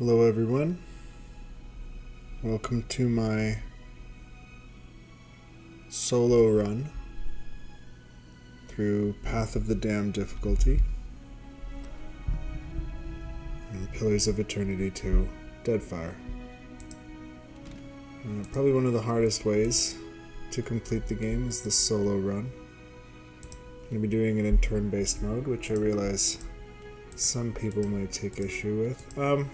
Hello everyone, welcome to my solo run through Path of the Damned difficulty and Pillars of Eternity 2 Deadfire. Probably one of the hardest ways to complete the game is the solo run. I'm going to be doing it in turn-based mode, which I realize some people might take issue with.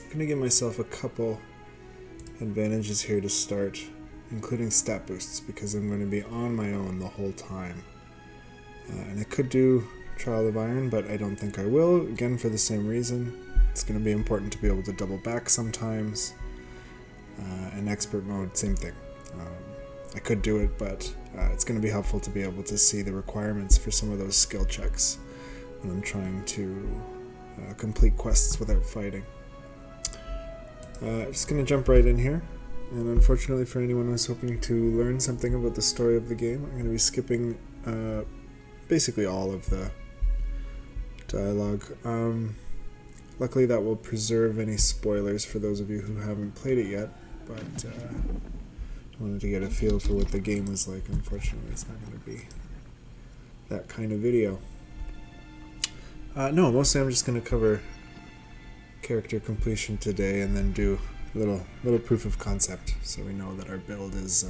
I'm going to give myself a couple advantages here to start, including stat boosts, because I'm going to be on my own the whole time. And I could do Trial of Iron, but I don't think I will, again for the same reason. It's going to be important to be able to double back sometimes. And expert mode, same thing. I could do it, but it's going to be helpful to be able to see the requirements for some of those skill checks when I'm trying to complete quests without fighting. Just going to jump right in here, and unfortunately for anyone who's hoping to learn something about the story of the game, I'm going to be skipping basically all of the dialogue. Luckily that will preserve any spoilers for those of you who haven't played it yet, but I wanted to get a feel for what the game was like. Unfortunately it's not going to be that kind of video. No, mostly I'm just going to cover character completion today and then do a little proof of concept so we know that our build is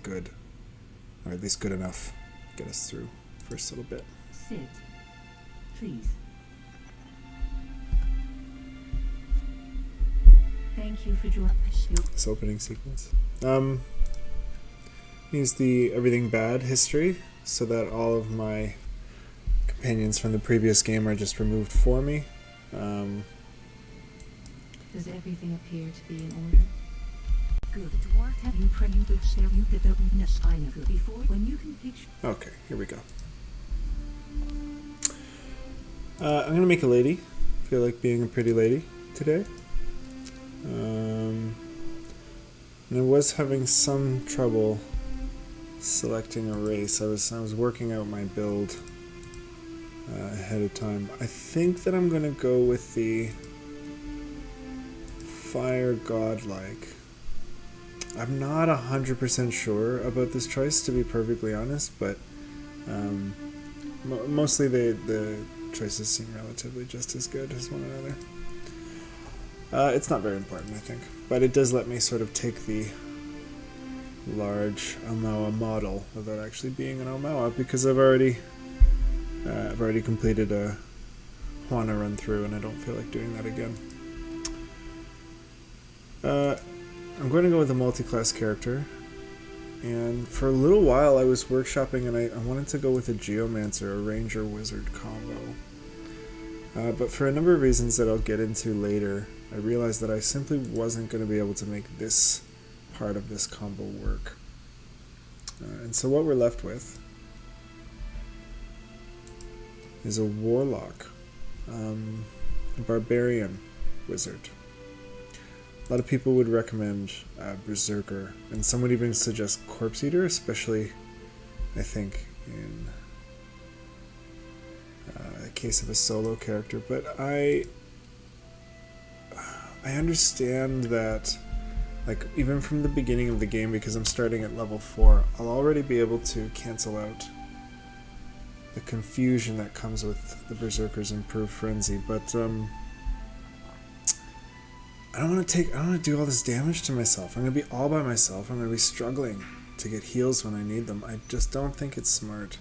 good, or at least good enough to get us through the first little bit. Sit, please. Thank you for joining this opening sequence. Use the everything bad history so that all of my companions from the previous game are just removed for me. Does everything appear to be in order? Good. Dwarf, have you praying to share you did the witness I never before when you can picture. Okay, here we go. I'm gonna make a lady. Feel like being a pretty lady today. And I was having some trouble selecting a race. I was working out my build ahead of time. I think that I'm gonna go with the Fire Godlike. I'm not 100% sure about this choice, to be perfectly honest, but mostly the choices seem relatively just as good as one another. It's not very important, I think, but it does let me sort of take the large Omawa model without actually being an Omawa, because I've already completed a Juana run through and I don't feel like doing that again. I'm going to go with a multi-class character, and for a little while I was workshopping and I wanted to go with a Geomancer, a Ranger Wizard combo. But for a number of reasons that I'll get into later, I realized that I simply wasn't going to be able to make this part of this combo work. And so what we're left with is a Warlock, a Barbarian Wizard. A lot of people would recommend Berserker, and some would even suggest Corpse Eater, especially, I think, in the case of a solo character. But I understand that, like, even from the beginning of the game, because I'm starting at level 4, I'll already be able to cancel out the confusion that comes with the Berserker's improved frenzy, but I don't want to do all this damage to myself. I'm going to be all by myself. I'm going to be struggling to get heals when I need them. I just don't think it's smart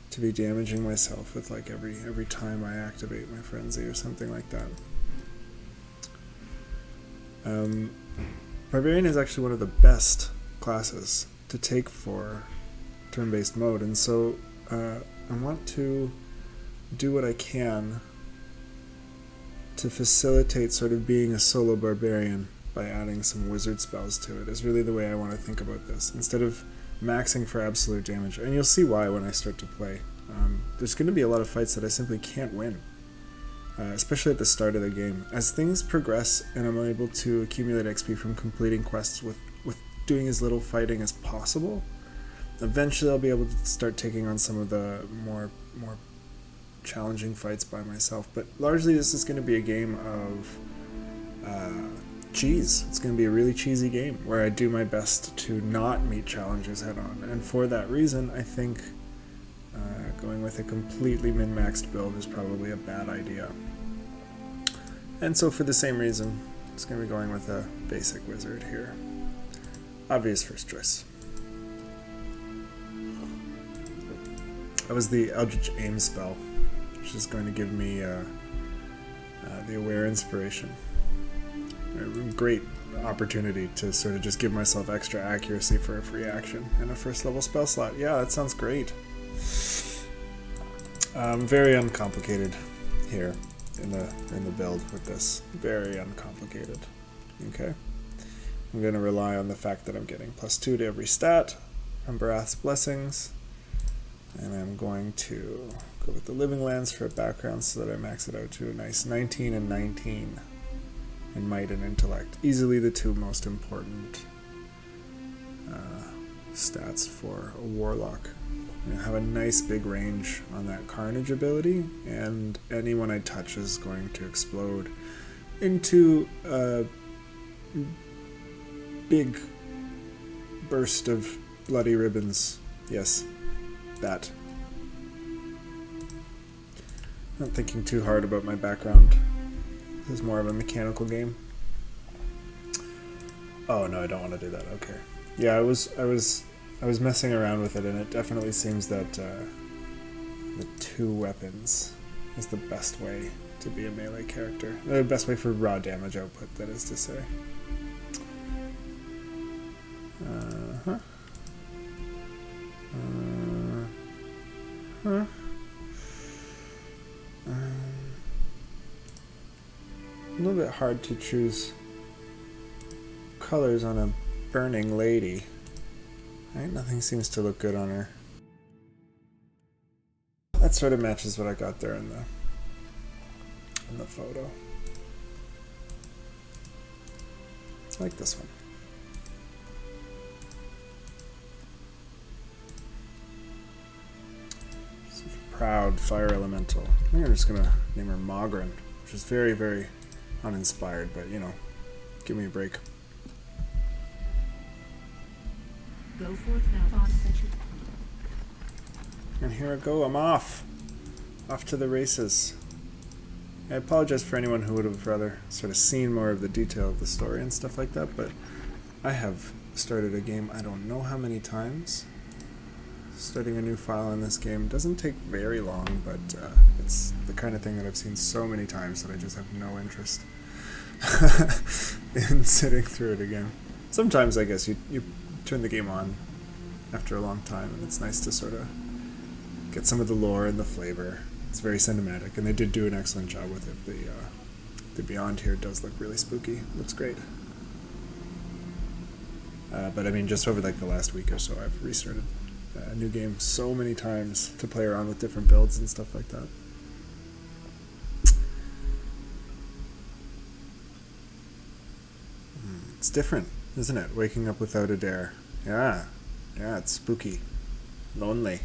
to be damaging myself with like every time I activate my frenzy or something like that. Barbarian is actually one of the best classes to take for turn-based mode, and so I want to do what I can to facilitate sort of being a solo barbarian by adding some wizard spells to it, is really the way I want to think about this, instead of maxing for absolute damage. And you'll see why when I start to play. There's going to be a lot of fights that I simply can't win, especially at the start of the game. As things progress and I'm able to accumulate XP from completing quests with doing as little fighting as possible, eventually I'll be able to start taking on some of the more challenging fights by myself, but largely this is going to be a game of cheese. It's going to be a really cheesy game where I do my best to not meet challenges head on, and for that reason I think going with a completely min-maxed build is probably a bad idea. And so for the same reason, it's going to be going with a basic wizard here. Obvious first choice. That was the Eldritch Aim spell, which is going to give me the Aware Inspiration. A great opportunity to sort of just give myself extra accuracy for a free action and a first level spell slot. Yeah, that sounds great. Very uncomplicated here in the build with this. Very uncomplicated. Okay. I'm going to rely on the fact that I'm getting +2 to every stat from Barath's Blessings. And I'm going to go with the Living Lands for a background so that I max it out to a nice 19 and 19 in Might and Intellect. Easily the two most important stats for a Warlock. I'm going to have a nice big range on that Carnage ability, and anyone I touch is going to explode into a big burst of bloody ribbons. Yes, that. Not thinking too hard about my background. This is more of a mechanical game. Oh no, I don't want to do that. Okay. Yeah, I was messing around with it, and it definitely seems that the 2 weapons is the best way to be a melee character. The best way for raw damage output, that is to say. A little bit hard to choose colors on a burning lady. Right? Nothing seems to look good on her. That sort of matches what I got there in the photo. I like this one. Proud fire elemental. I think I'm just gonna name her Mogren, which is very, very uninspired, but you know, give me a break. Go forth now, Father. And here I go, I'm off to the races. I apologize for anyone who would have rather sort of seen more of the detail of the story and stuff like that, but I have started a game I don't know how many times. Starting a new file in this game doesn't take very long, but it's the kind of thing that I've seen so many times that I just have no interest in sitting through it again. Sometimes I guess you turn the game on after a long time, and it's nice to sort of get some of the lore and the flavor. It's very cinematic, and they did do an excellent job with it. The Beyond here does look really spooky. Looks great. But I mean, just over like the last week or so, I've restarted a new game so many times to play around with different builds and stuff like that. It's different, isn't it? Waking up without a dare. Yeah, it's spooky. Lonely.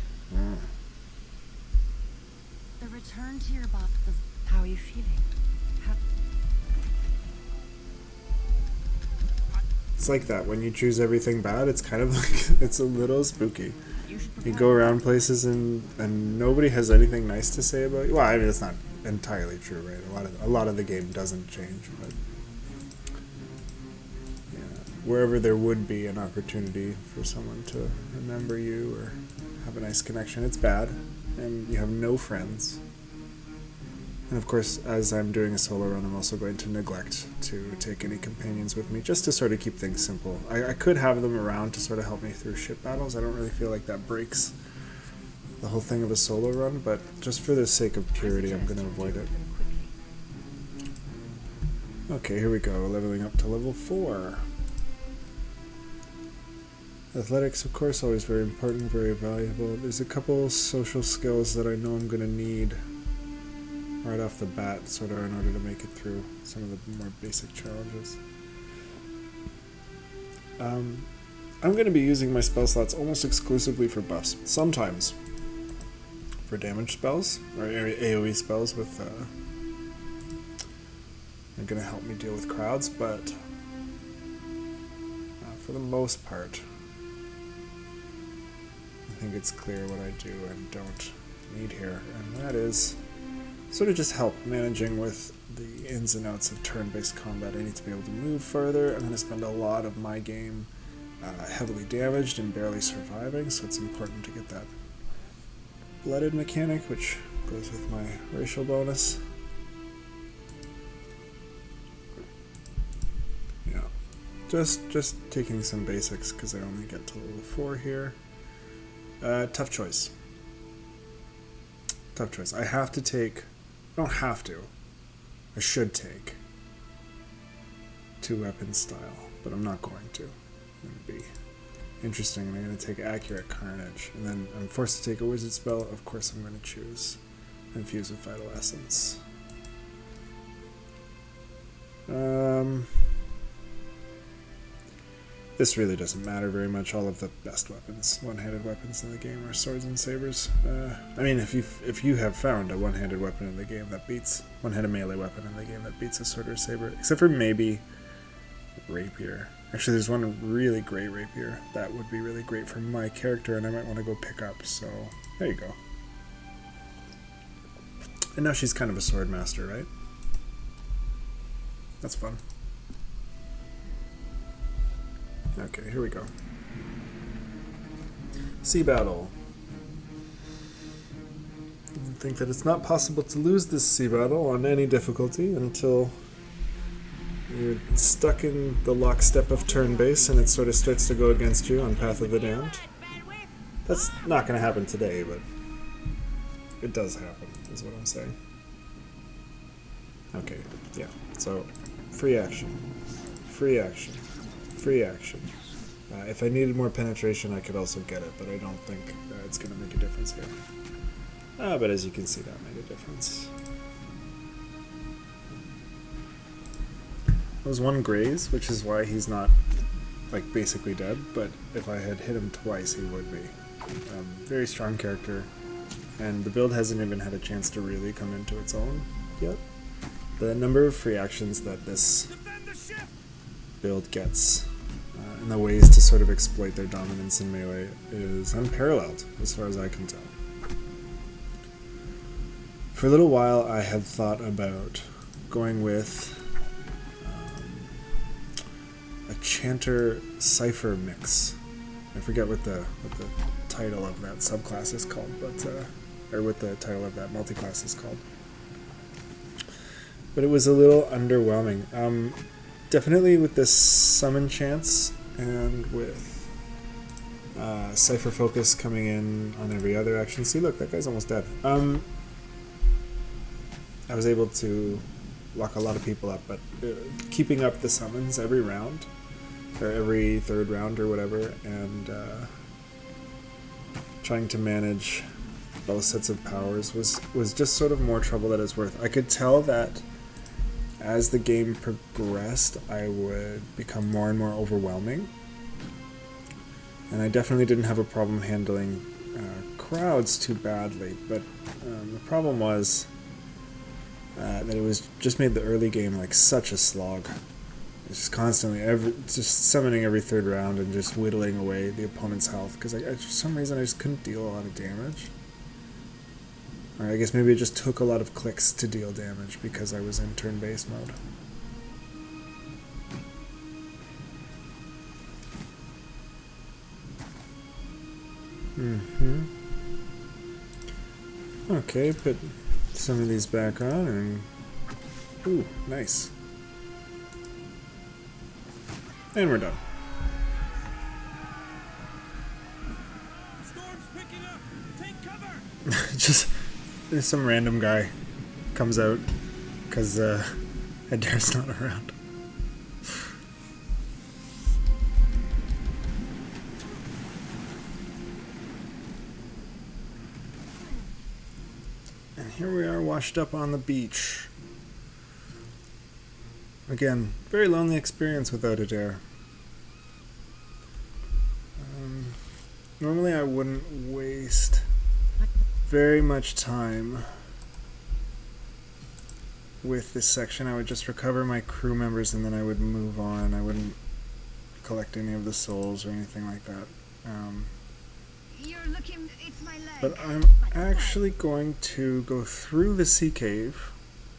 The return to your buff is... How are you feeling? It's like that. When you choose everything bad, it's kind of like, it's a little spooky. You go around places and nobody has anything nice to say about you. Well, I mean, it's not entirely true, right? A lot of the game doesn't change, but yeah, wherever there would be an opportunity for someone to remember you or have a nice connection, it's bad, and you have no friends. And of course, as I'm doing a solo run, I'm also going to neglect to take any companions with me, just to sort of keep things simple. I could have them around to sort of help me through ship battles. I don't really feel like that breaks the whole thing of a solo run, but just for the sake of purity, I'm going to avoid it. Okay, here we go, leveling up to level 4. Athletics, of course, always very important, very valuable. There's a couple social skills that I know I'm going to need right off the bat, sort of, in order to make it through some of the more basic challenges. I'm going to be using my spell slots almost exclusively for buffs. Sometimes for damage spells, or AoE spells with are going to help me deal with crowds, but for the most part, I think it's clear what I do and don't need here, and that is sort of just help managing with the ins and outs of turn-based combat. I need to be able to move further. I'm going to spend a lot of my game heavily damaged and barely surviving, so it's important to get that blooded mechanic, which goes with my racial bonus. Yeah, just taking some basics because I only get to level 4 here. Tough choice. Tough choice. I have to take... I don't have to. I should take 2 weapon style, but I'm not going to. It's going to be interesting, and I'm going to take Accurate Carnage, and then I'm forced to take a wizard spell. Of course I'm going to choose Infuse with Vital Essence. This really doesn't matter very much. All of the best weapons, one-handed weapons in the game, are swords and sabers. I mean, if you have found a one-handed weapon in the game that beats one-handed melee weapon in the game that beats a sword or saber, except for maybe rapier. Actually, there's one really great rapier that would be really great for my character, and I might want to go pick up. So there you go. And now she's kind of a sword master, right? That's fun. Okay, here we go. Sea battle. I think that it's not possible to lose this sea battle on any difficulty until you're stuck in the lockstep of turn base and it sort of starts to go against you on Path of the Damned. That's not going to happen today, but it does happen, is what I'm saying. Okay, yeah, so free action, free action, free action. If I needed more penetration, I could also get it, but I don't think it's going to make a difference here. But as you can see, that made a difference. That was 1 graze, which is why he's not, like, basically dead, but if I had hit him twice, he would be. Very strong character, and the build hasn't even had a chance to really come into its own yet. The number of free actions that this build gets, and the ways to sort of exploit their dominance in melee is unparalleled, as far as I can tell. For a little while, I had thought about going with a Chanter Cypher mix. I forget what the title of that subclass is called, but or what the title of that multiclass is called. But it was a little underwhelming. Definitely with this summon chance and with Cypher focus coming in on every other action. See, look, that guy's almost dead. I was able to lock a lot of people up, but keeping up the summons every round, or every third round or whatever, and trying to manage both sets of powers was just sort of more trouble than it's worth. I could tell that as the game progressed, I would become more and more overwhelming, and I definitely didn't have a problem handling crowds too badly, but the problem was that it was just made the early game like such a slog. It's just constantly just summoning every third round and just whittling away the opponent's health, because for some reason I just couldn't deal a lot of damage. Or I guess maybe it just took a lot of clicks to deal damage because I was in turn-based mode. Okay, put some of these back on and... Ooh, nice. And we're done. Storm's picking up. Take cover. Just there's some random guy comes out because Adair's not around. And here we are, washed up on the beach. Again, very lonely experience without Adair. Normally I wouldn't waste very much time with this section. I would just recover my crew members and then I would move on. I wouldn't collect any of the souls or anything like that. You're looking. It's my leg. But I'm actually going to go through the sea cave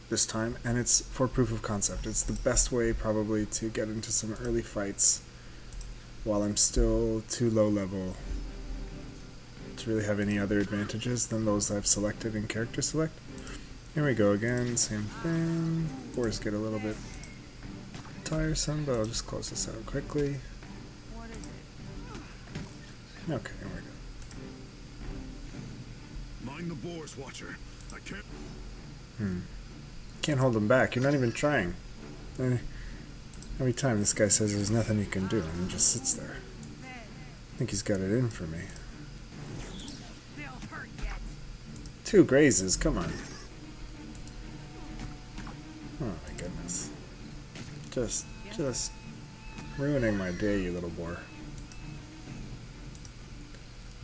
this time, and it's for proof of concept. It's the best way probably to get into some early fights while I'm still too low level to really have any other advantages than those I've selected in character select. Here we go again, same thing. Boars get a little bit tiresome, but I'll just close this out quickly. What is it? Okay, here we go. Mind the boars, Watcher. I can't. Can't hold him back. You're not even trying. Every time this guy says there's nothing he can do, and he just sits there. I think he's got it in for me. They'll hurt yet. 2 grazes, come on. Oh my goodness. Just ruining my day, you little boar.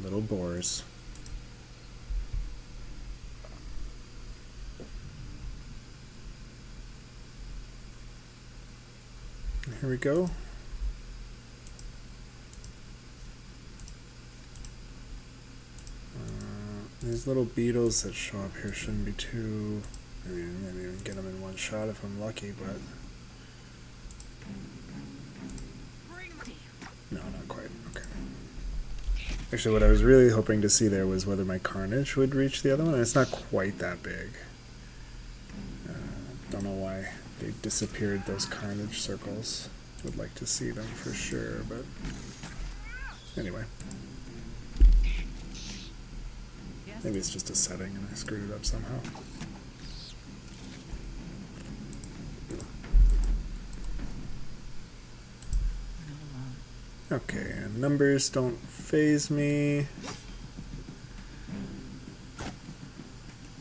Little boars. Here we go. These little beetles that show up here shouldn't be too... Maybe even get them in one shot if I'm lucky, but... No, not quite. Okay. Actually, what I was really hoping to see there was whether my carnage would reach the other one, and it's not quite that big. Don't know why they disappeared those carnage circles. Would like to see them for sure, but anyway. Maybe it's just a setting and I screwed it up somehow. Okay, and numbers don't faze me.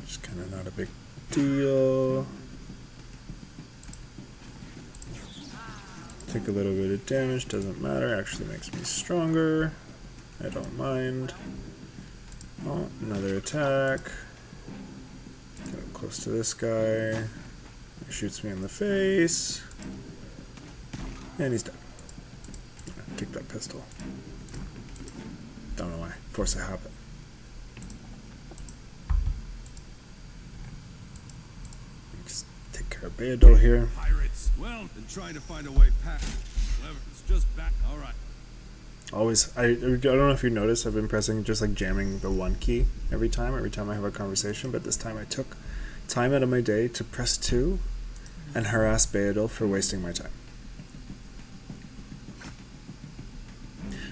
Just kind of not a big deal. Take a little bit of damage, doesn't matter, actually makes me stronger. I don't mind. Oh, another attack. Get up close to this guy. He shoots me in the face. And he's dead. Take that pistol. Don't know why. Force a habit. Just take care of Beadle here. Pirates. Well, been trying to find a way past. Clever. It's just back. All right. Always, I don't know if you noticed, I've been pressing, just like jamming the 1 key every time I have a conversation, but this time I took time out of my day to press 2 and harass Beadle for wasting my time.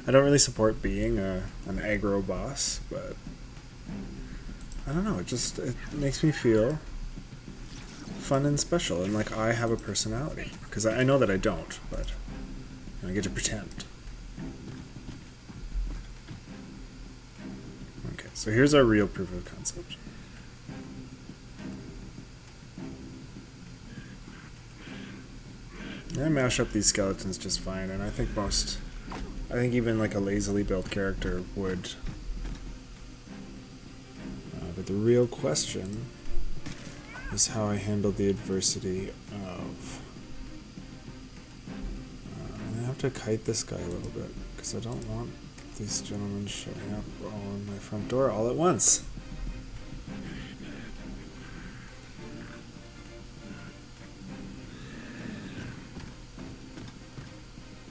I don't really support being an aggro boss, but I don't know, it makes me feel fun and special, and like I have a personality, because I know that I don't, but I get to pretend. Okay, so here's our real proof of concept. I mash up these skeletons just fine, and I think even like a lazily built character would. But the real question is how I handled the adversity of... I'm going to have to kite this guy a little bit, because I don't want these gentlemen showing up on my front door all at once.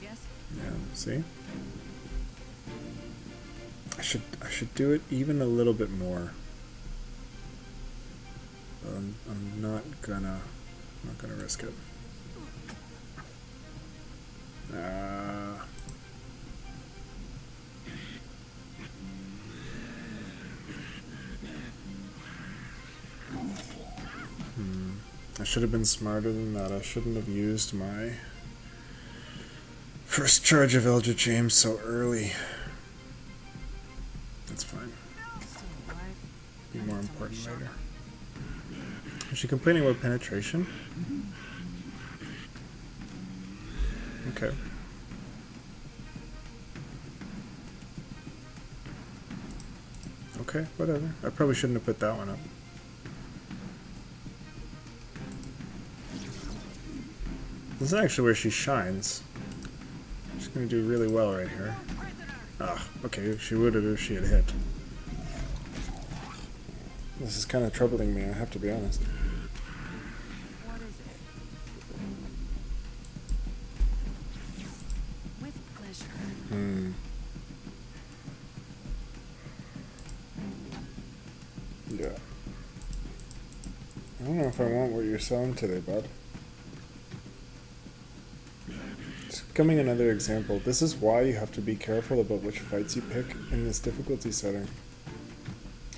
Yes. Yeah, see? I should do it even a little bit more. But I'm not gonna risk it. I should have been smarter than that. I shouldn't have used my first charge of Eldritch Aim so early. That's fine. Be more important later. Is she complaining about penetration? Okay. Okay. Okay, whatever. I probably shouldn't have put that one up. This is actually where she shines. She's gonna do really well right here. Ah, okay, she would have if she had hit. This is kind of troubling me, I have to be honest. What is it? With pleasure. Yeah. I don't know if I want what you're selling today, bud. It's becoming another example. This is why you have to be careful about which fights you pick in this difficulty setting.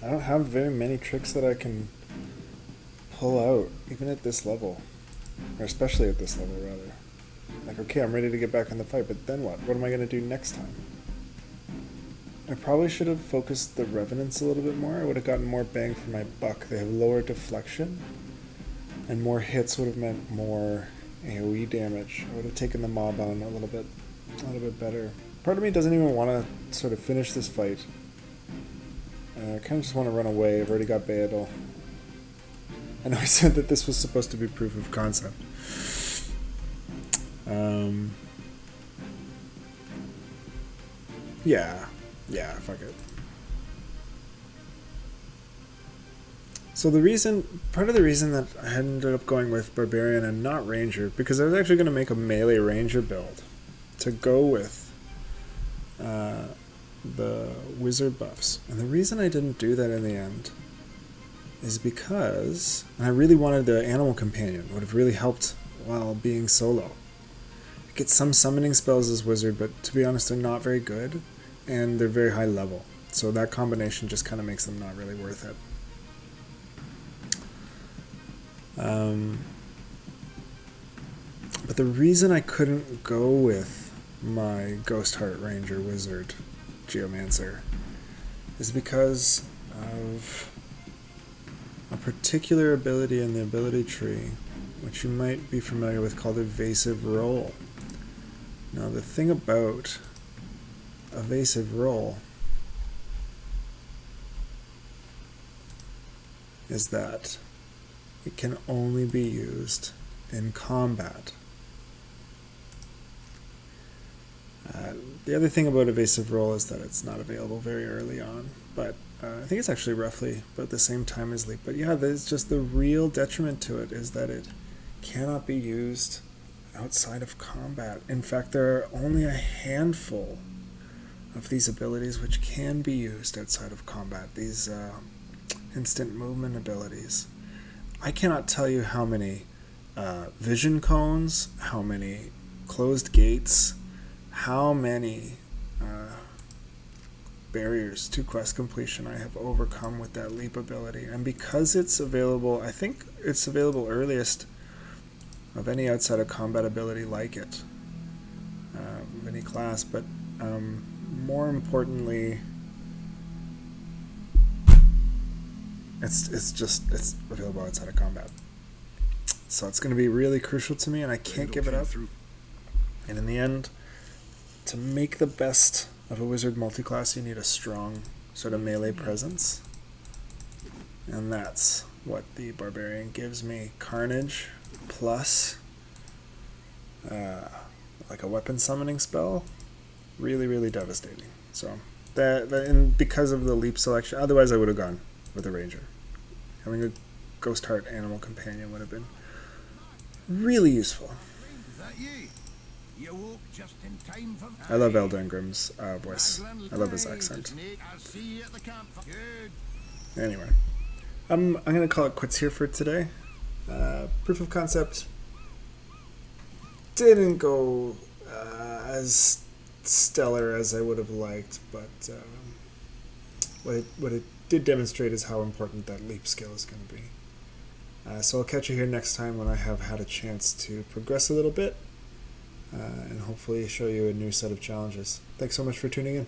I don't have very many tricks that I can pull out, even at this level. Or especially at this level, rather. Like, okay, I'm ready to get back in the fight, but then what? What am I going to do next time? I probably should have focused the Revenants a little bit more. I would have gotten more bang for my buck. They have lower deflection, and more hits would have meant more AoE damage. I would have taken the mob on a little bit better. Part of me doesn't even want to sort of finish this fight. I kind of just want to run away. I've already got Beadle. I know I said that this was supposed to be proof of concept. Yeah, fuck it. So part of the reason that I ended up going with Barbarian and not Ranger, because I was actually going to make a melee Ranger build to go with the Wizard buffs. And the reason I didn't do that in the end is because I really wanted the Animal Companion. Would have really helped while being solo. Get some summoning spells as Wizard, but to be honest, they're not very good. And they're very high level, so that combination just kind of makes them not really worth it. But the reason I couldn't go with my Ghost Heart Ranger Wizard Geomancer is because of a particular ability in the ability tree, which you might be familiar with, called Evasive Roll. Now, the thing about Evasive Roll is that it can only be used in combat. The other thing about Evasive Roll is that it's not available very early on, but I think it's actually roughly about the same time as Leap. But yeah, there's just the real detriment to it is that it cannot be used outside of combat. In fact, there are only a handful of these abilities which can be used outside of combat, these instant movement abilities. I cannot tell you how many vision cones, how many closed gates, how many barriers to quest completion I have overcome with that Leap ability. And because it's available, I think it's available earliest of any outside of combat ability like it, of any class, but more importantly, it's available outside of combat. So it's going to be really crucial to me, and I can't give it up. And in the end, to make the best of a wizard multiclass, you need a strong sort of melee presence. And that's what the Barbarian gives me. Carnage plus like a weapon summoning spell. Really, really devastating. So and because of the Leap selection, otherwise I would have gone with a Ranger. Having a Ghost Heart Animal Companion would have been really useful. Is that you? You woke just in time for I love Eldengrim's voice. I love his accent. I'll see you at the campfire. Good. Anyway, I'm going to call it quits here for today. Proof of concept didn't go as stellar as I would have liked, but what it did demonstrate is how important that Leap skill is going to be. So I'll catch you here next time when I have had a chance to progress a little bit and hopefully show you a new set of challenges. Thanks so much for tuning in.